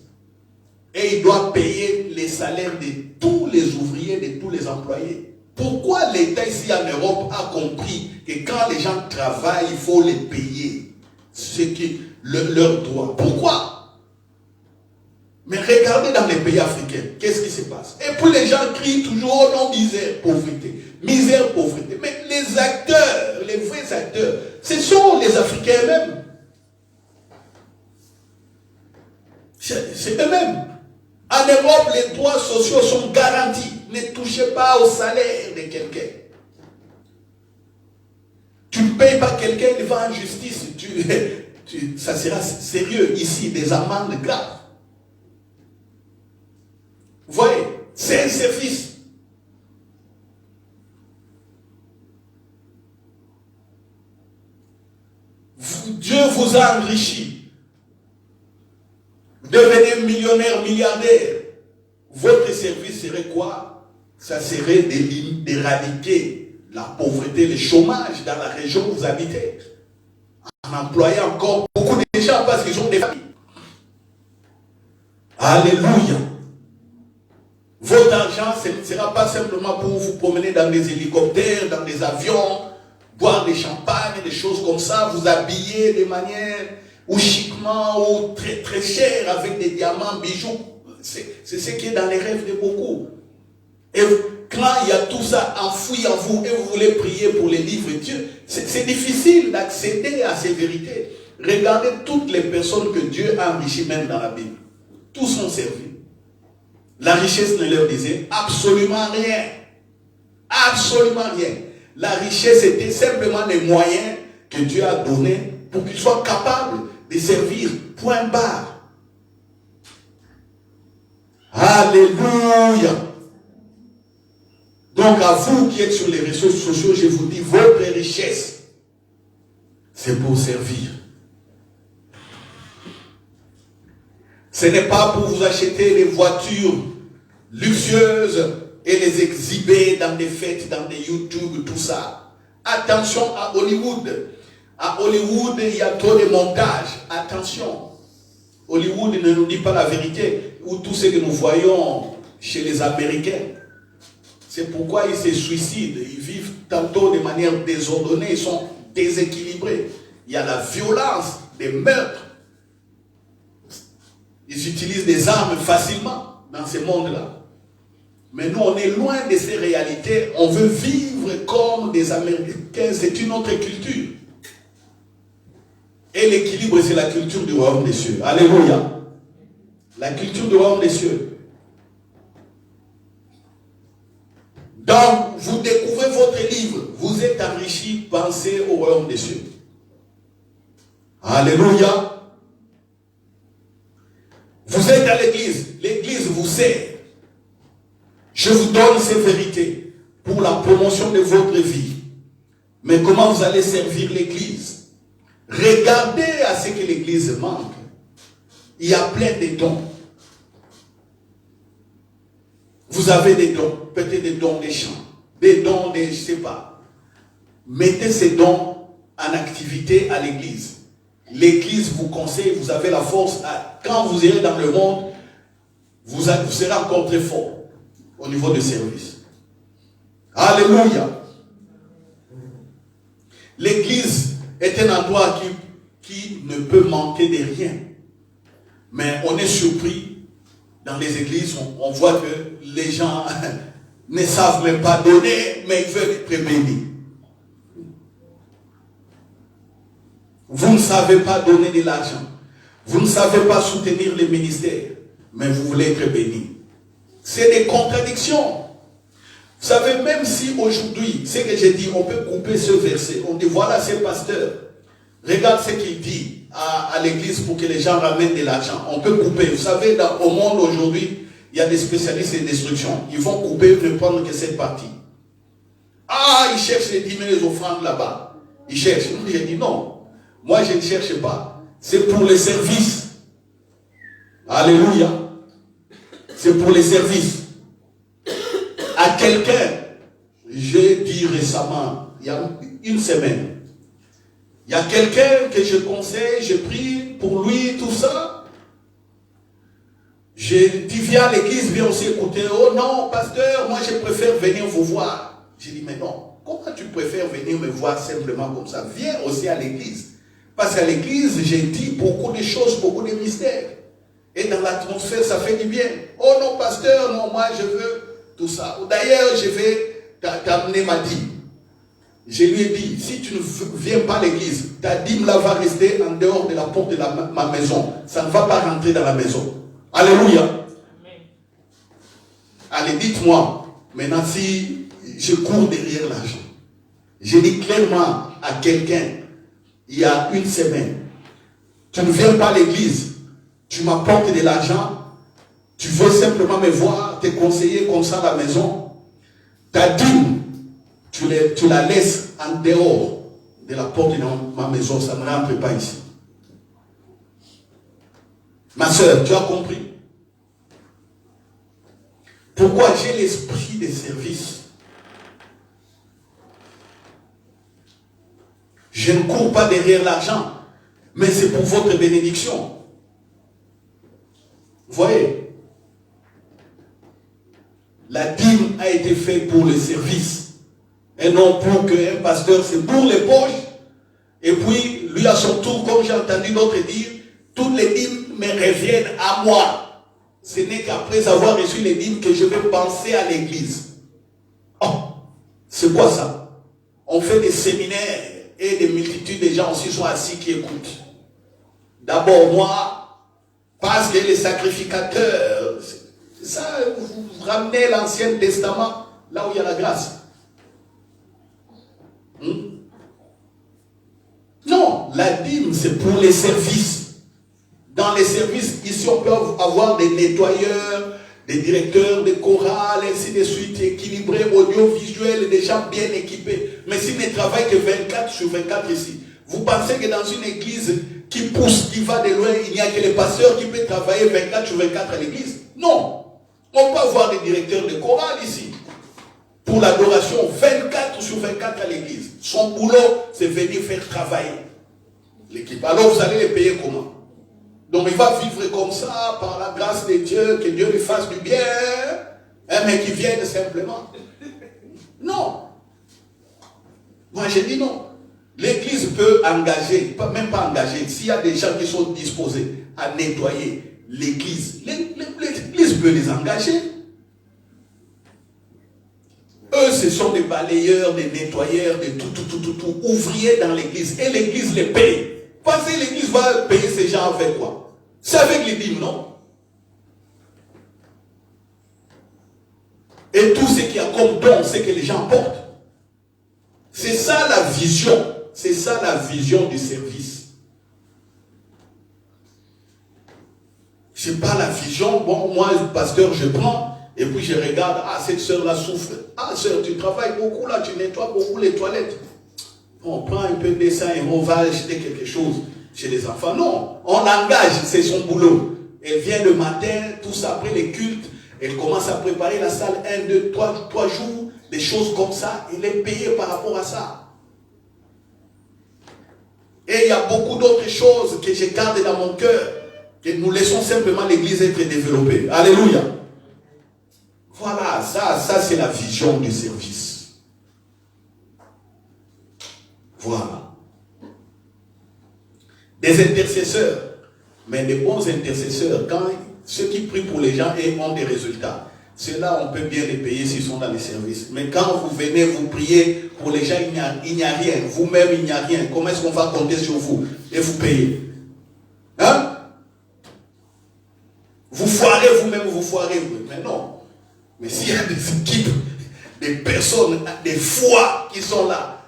et il doit payer les salaires de tous les ouvriers, de tous les employés. Pourquoi l'État ici en Europe a compris que quand les gens travaillent, il faut les payer ce qui leur doit? Pourquoi? Mais regardez dans les pays africains, qu'est-ce qui se passe? Et puis les gens crient toujours, oh non, misère, pauvreté. Misère, pauvreté. Mais les acteurs, les vrais acteurs, ce sont les Africains eux-mêmes. C'est eux-mêmes. En Europe, les droits sociaux sont garantis. Ne touchez pas au salaire de quelqu'un. Tu ne payes pas quelqu'un, il va en justice. ça sera sérieux ici, des amendes graves. Vous voyez, c'est un service. Dieu vous a enrichi. Vous devenez millionnaire, milliardaire. Votre service serait quoi? Ça serait d'éradiquer la pauvreté, le chômage dans la région où vous habitez. En employant encore beaucoup de gens parce qu'ils ont des familles. Alléluia. Votre argent, ce ne sera pas simplement pour vous promener dans des hélicoptères, dans des avions, boire des champagnes, des choses comme ça, vous habiller de manière ou chiquement ou très très cher avec des diamants, bijoux. C'est ce qui est dans les rêves de beaucoup. Et quand il y a tout ça enfoui en vous et vous voulez prier pour les livres de Dieu, c'est difficile d'accéder à ces vérités. Regardez toutes les personnes que Dieu a enrichies même dans la Bible. Tous sont servis. La richesse ne leur disait absolument rien. Absolument rien. La richesse était simplement les moyens que Dieu a donnés pour qu'ils soient capables de servir. Point barre. Alléluia. Donc à vous qui êtes sur les réseaux sociaux, je vous dis, votre richesse, c'est pour servir. Ce n'est pas pour vous acheter des voitures luxueuses et les exhiber dans des fêtes, dans des YouTube, tout ça. Attention à Hollywood. À Hollywood, il y a trop de montages. Attention. Hollywood ne nous dit pas la vérité. Ou tout ce que nous voyons chez les Américains. C'est pourquoi ils se suicident. Ils vivent tantôt de manière désordonnée. Ils sont déséquilibrés. Il y a la violence, des meurtres. Ils utilisent des armes facilement dans ce monde-là. Mais nous, on est loin de ces réalités. On veut vivre comme des Américains. C'est une autre culture. Et l'équilibre, c'est la culture du royaume des cieux. Alléluia. La culture du royaume des cieux. Donc, vous découvrez votre livre. Vous êtes enrichi. Pensez au royaume des cieux. Alléluia. Vous êtes à l'église. L'église vous sert. Je vous donne ces vérités pour la promotion de votre vie. Mais comment vous allez servir l'église? Regardez à ce que l'église manque. Il y a plein de dons. Vous avez des dons, peut-être des dons des chants, des dons des, je ne sais pas. Mettez ces dons en activité à l'église. L'église vous conseille, vous avez la force. Quand vous irez dans le monde, vous serez encore très fort au niveau du service. Alléluia. L'église est un endroit qui ne peut manquer de rien. Mais on est surpris dans les églises, on voit que les gens ne savent même pas donner, mais ils veulent être bénis. Vous ne savez pas donner de l'argent. Vous ne savez pas soutenir les ministères, mais vous voulez être bénis. C'est des contradictions. Vous savez, même si aujourd'hui, ce que j'ai dit, on peut couper ce verset. On dit, voilà, c'est pasteur. Regarde ce qu'il dit à l'église pour que les gens ramènent de l'argent. On peut couper. Vous savez, au monde aujourd'hui, il y a des spécialistes de destruction. Ils vont couper, ne prendre que cette partie. Ah, ils cherchent les 10 000 les offrandes là-bas. Ils cherchent. J'ai dit non. Moi, je ne cherche pas. C'est pour les services. Alléluia. C'est pour les services. À quelqu'un, j'ai dit récemment, il y a une semaine, il y a quelqu'un que je conseille, je prie pour lui, tout ça. J'ai dit, viens à l'église, viens aussi écouter. Oh non, pasteur, moi je préfère venir vous voir. J'ai dit, mais non, comment tu préfères venir me voir simplement comme ça? Viens aussi à l'église. Parce qu'à l'église, j'ai dit beaucoup de choses, beaucoup de mystères. Et dans l'atmosphère, ça fait du bien. Oh non, pasteur, non, moi je veux tout ça. D'ailleurs, je vais t'amener ma dîme. Je lui ai dit, si tu ne viens pas à l'église, ta dîme là va rester en dehors de la porte de ma maison. Ça ne va pas rentrer dans la maison. Alléluia. Amen. Allez, dites-moi, maintenant si je cours derrière l'argent, je dis clairement à quelqu'un, il y a une semaine, Tu ne viens pas à l'église. Tu m'apportes de l'argent. Tu veux simplement me voir, te conseiller comme ça à la maison. Ta dîme, tu la laisses en dehors de la porte de ma maison. Ça ne rentre pas ici. Ma soeur, tu as compris? Pourquoi j'ai l'esprit de service? Je ne cours pas derrière l'argent, mais c'est pour votre bénédiction. Vous voyez? La dîme a été faite pour le service. Et non pour qu'un pasteur, c'est pour les poches. Et puis, lui à son tour, comme j'ai entendu d'autres dire, toutes les dîmes me reviennent à moi. Ce n'est qu'après avoir reçu les dîmes que je vais penser à l'église. Oh, c'est quoi ça? On fait des séminaires et des multitudes de gens aussi sont assis qui écoutent. D'abord moi, parce que les sacrificateurs, ça, vous ramenez l'Ancien Testament là où il y a la grâce. Non, la dîme c'est pour les services. Dans les services, ici on peut avoir des nettoyeurs, des directeurs de chorales, ainsi de suite, équilibrés, audiovisuels, des gens bien équipés. Mais s'ils ne travaillent que 24 sur 24 ici, vous pensez que dans une église qui pousse, qui va de loin, il n'y a que les pasteurs qui peuvent travailler 24 sur 24 à l'église? Non. On peut avoir des directeurs de chorale ici. Pour l'adoration, 24 sur 24 à l'église. Son boulot, c'est venir faire travailler l'équipe. Alors vous allez les payer comment? Donc il va vivre comme ça, par la grâce de Dieu, que Dieu lui fasse du bien, mais qu'il vienne simplement. Non. Moi je dis non. L'église peut engager, même pas engager, s'il y a des gens qui sont disposés à nettoyer l'église, l'église peut les engager. Eux, ce sont des balayeurs, des nettoyeurs, des tout, ouvriers dans l'église. Et l'église les paye. Pensez que l'église va payer ces gens avec quoi? C'est avec les dîmes, non? Et tout ce qu'il y a comme don, c'est que les gens portent. C'est ça la vision. C'est ça la vision du service. C'est pas la vision, bon, moi, pasteur, je prends, et puis je regarde, ah, cette soeur-là souffre. Ah, soeur, tu travailles beaucoup là, tu nettoies beaucoup les toilettes. On prend un peu de dessin et on va acheter quelque chose chez les enfants. Non, on engage, c'est son boulot. Elle vient le matin, tous après les cultes, elle commence à préparer la salle 1, 2, 3 jours, des choses comme ça. Elle est payée par rapport à ça. Et il y a beaucoup d'autres choses que je garde dans mon cœur, que nous laissons simplement l'église être développée. Alléluia. Voilà, ça c'est la vision du service. Voilà. Des intercesseurs, mais des bons intercesseurs, quand ceux qui prient pour les gens et ont des résultats, ceux-là, on peut bien les payer s'ils sont dans les services. Mais quand vous venez, vous priez pour les gens, il n'y a rien. Vous-même, il n'y a rien. Comment est-ce qu'on va compter sur vous et vous payer? Hein? Vous foirez vous-même, vous foirez vous. Mais non. Mais s'il y a des équipes, des personnes, des foi qui sont là,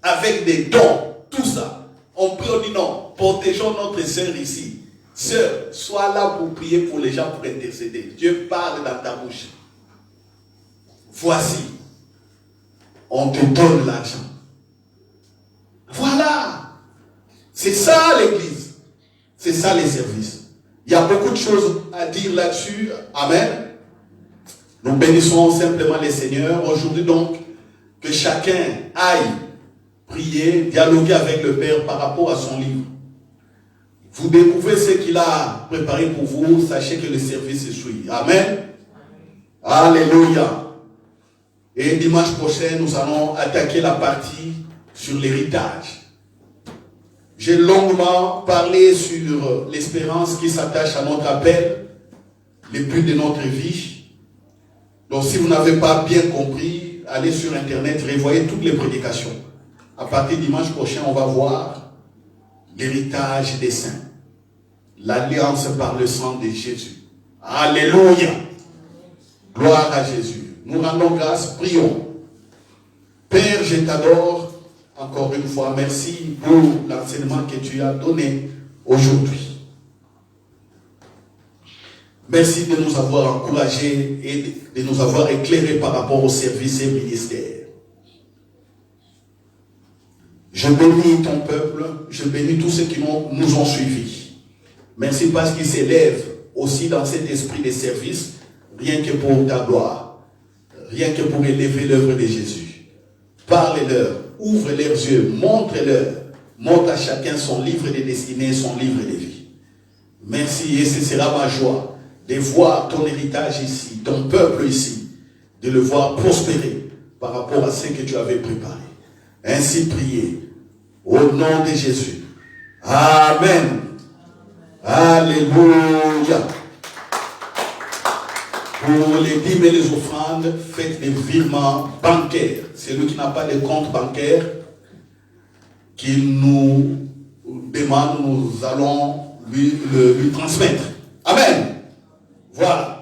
avec des dons, tout ça, on prie, on dit non, protégeons notre sœur ici. Sœur, sois là pour prier pour les gens, pour intercéder. Dieu parle dans ta bouche. Voici, on te donne l'argent. Voilà. C'est ça l'église. C'est ça les services. Il y a beaucoup de choses à dire là-dessus. Amen. Nous bénissons simplement les seigneurs. Aujourd'hui donc, que chacun aille prier, dialoguer avec le Père par rapport à son livre. Vous découvrez ce qu'il a préparé pour vous. Sachez que le service est suivi. Amen. Alléluia. Et dimanche prochain, nous allons attaquer la partie sur l'héritage. J'ai longuement parlé sur l'espérance qui s'attache à notre appel, le but de notre vie. Donc si vous n'avez pas bien compris, allez sur Internet, revoyez toutes les prédications. À partir de dimanche prochain, on va voir l'héritage des saints. L'alliance par le sang de Jésus. Alléluia. Gloire à Jésus. Nous rendons grâce, prions. Père, je t'adore encore une fois. Merci pour l'enseignement que tu as donné aujourd'hui. Merci de nous avoir encouragés et de nous avoir éclairés par rapport au service et au ministère. Je bénis ton peuple, je bénis tous ceux qui nous ont suivis. Merci parce qu'ils s'élèvent aussi dans cet esprit de service, rien que pour ta gloire, rien que pour élever l'œuvre de Jésus. Parle-leur, ouvre leurs yeux, montre-leur, montre à chacun son livre de destinée, son livre de vie. Merci et ce sera ma joie de voir ton héritage ici, ton peuple ici, de le voir prospérer par rapport à ce que tu avais préparé. Ainsi prier au nom de Jésus. Amen. Alléluia. Pour les dîmes et les offrandes, faites des virements bancaires. Celui qui n'a pas de compte bancaire, qui nous demande, nous allons lui transmettre. Amen. Voilà.